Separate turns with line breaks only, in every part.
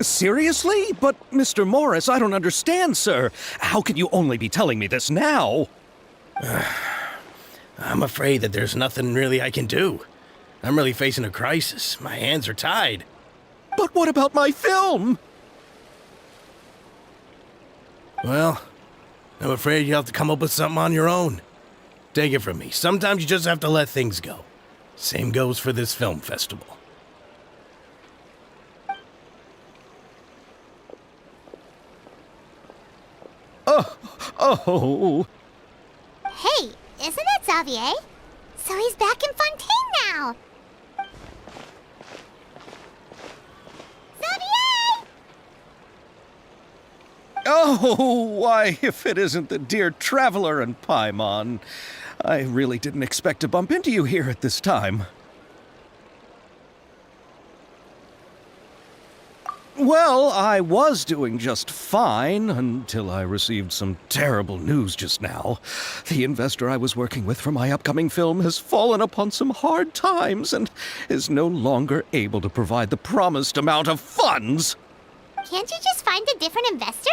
Seriously? But, Mr. Morris, I don't understand, sir. How can you only be telling me this now?
I'm afraid that there's nothing really I can do. I'm really facing a crisis. My hands are tied.
But what about my film?
Well, I'm afraid you have to come up with something on your own. Take it from me. Sometimes you just have to let things go. Same goes for this film festival.
Oh.
Hey, isn't that Xavier? So he's back in Fontaine now. Xavier!
Oh, why, if it isn't the dear Traveler and Paimon. I really didn't expect to bump into you here at this time. Well, I was doing just fine until I received some terrible news just now. The investor I was working with for my upcoming film has fallen upon some hard times and is no longer able to provide the promised amount of funds.
Can't you just find a different investor?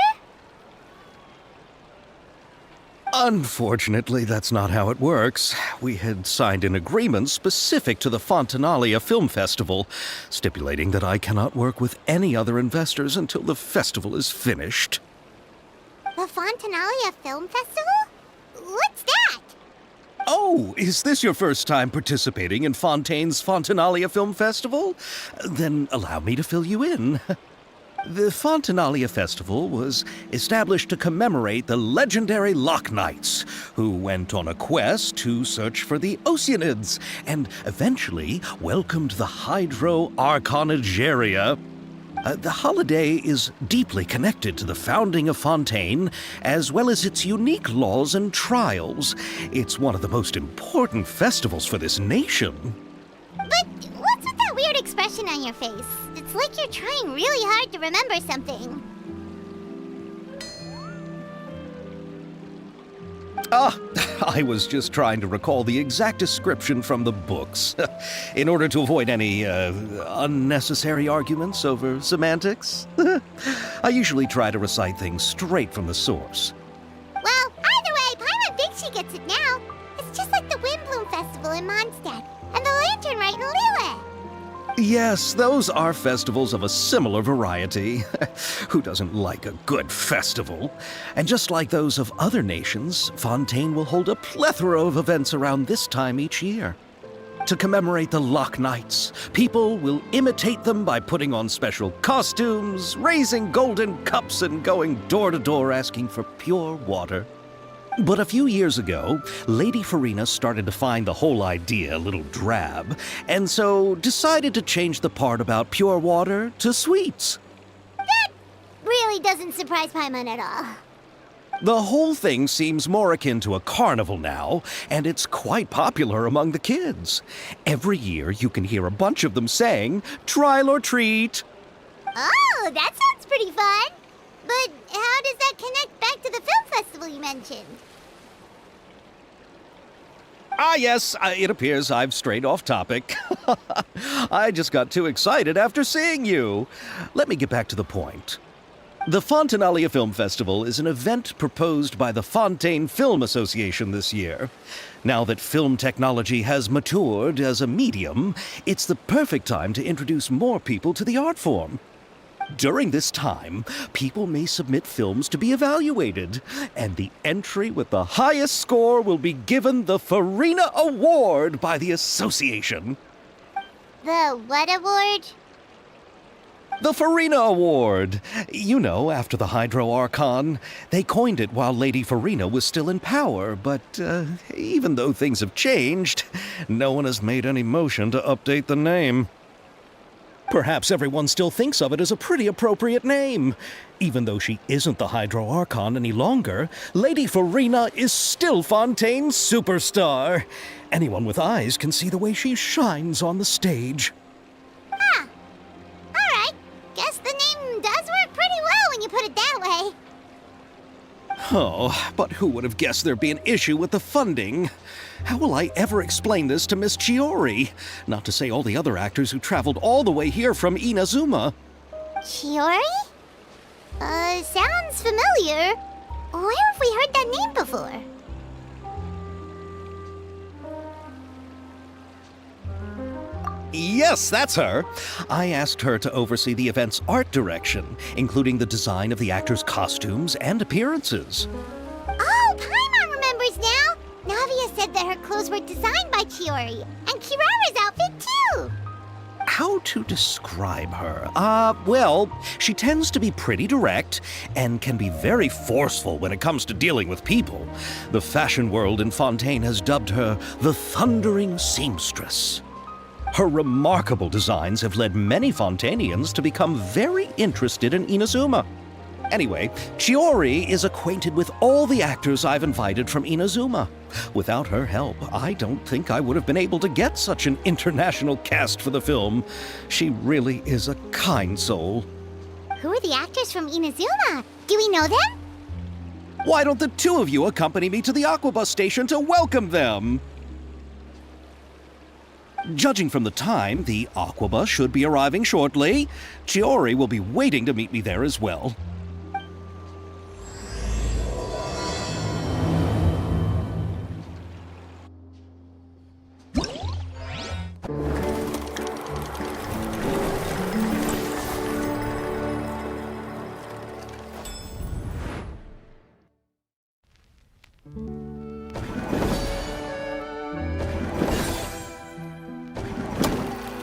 Unfortunately, that's not how it works. We had signed an agreement specific to the Fontanalia Film Festival, stipulating that I cannot work with any other investors until the festival is finished.
The Fontanalia Film Festival? What's that?
Oh, is this your first time participating in Fontaine's Fontanalia Film Festival? Then allow me to fill you in. The Fontanalia Festival was established to commemorate the legendary Loch Knights, who went on a quest to search for the Oceanids, and eventually welcomed the Hydro Archon Egeria. The holiday is deeply connected to the founding of Fontaine, as well as its unique laws and trials. It's one of the most important festivals for this nation.
But what's with that weird expression on your face? It's like you're trying really hard to remember something.
I was just trying to recall the exact description from the books, in order to avoid any unnecessary arguments over semantics. I usually try to recite things straight from the source.
Well, either way, Paimon thinks she gets it now. It's just like the Windbloom Festival in Mondstadt, and the Lantern Rite in Lille.
Yes, those are festivals of a similar variety. Who doesn't like a good festival? And just like those of other nations, Fontaine will hold a plethora of events around this time each year. To commemorate the Loch Knights, people will imitate them by putting on special costumes, raising golden cups, and going door to door asking for pure water. But a few years ago, Lady Farina started to find the whole idea a little drab, and so decided to change the part about pure water to sweets.
That really doesn't surprise Paimon at all.
The whole thing seems more akin to a carnival now, and it's quite popular among the kids. Every year you can hear a bunch of them saying, "Trial or treat."
Oh, that sounds pretty fun. But how does that connect back to the film festival you mentioned?
Yes, it appears I've strayed off topic. I just got too excited after seeing you. Let me get back to the point. The Fontanalia Film Festival is an event proposed by the Fontaine Film Association this year. Now that film technology has matured as a medium, it's the perfect time to introduce more people to the art form. During this time, people may submit films to be evaluated, and the entry with the highest score will be given the Farina Award by the association.
The what award?
The Farina Award. You know, after the Hydro Archon. They coined it while Lady Farina was still in power, but even though things have changed, no one has made any motion to update the name. Perhaps everyone still thinks of it as a pretty appropriate name. Even though she isn't the Hydro Archon any longer, Lady Farina is still Fontaine's superstar. Anyone with eyes can see the way she shines on the stage.
Huh. Alright. Guess the name does work pretty well when you put it that way.
Oh, but who would have guessed there'd be an issue with the funding? How will I ever explain this to Miss Chiori? Not to say all the other actors who traveled all the way here from Inazuma.
Chiori? Sounds familiar. Where have we heard that name before?
Yes, that's her. I asked her to oversee the event's art direction, including the design of the actors' costumes and appearances.
Oh, Paimon remembers now! Navia said that her clothes were designed by Chiori, and Kirara's outfit too!
How to describe her? Well, she tends to be pretty direct and can be very forceful when it comes to dealing with people. The fashion world in Fontaine has dubbed her the Thundering Seamstress. Her remarkable designs have led many Fontainians to become very interested in Inazuma. Anyway, Chiori is acquainted with all the actors I've invited from Inazuma. Without her help, I don't think I would have been able to get such an international cast for the film. She really is a kind soul.
Who are the actors from Inazuma? Do we know them?
Why don't the two of you accompany me to the Aquabus station to welcome them? Judging from the time, the Aquabus should be arriving shortly. Chiori will be waiting to meet me there as well.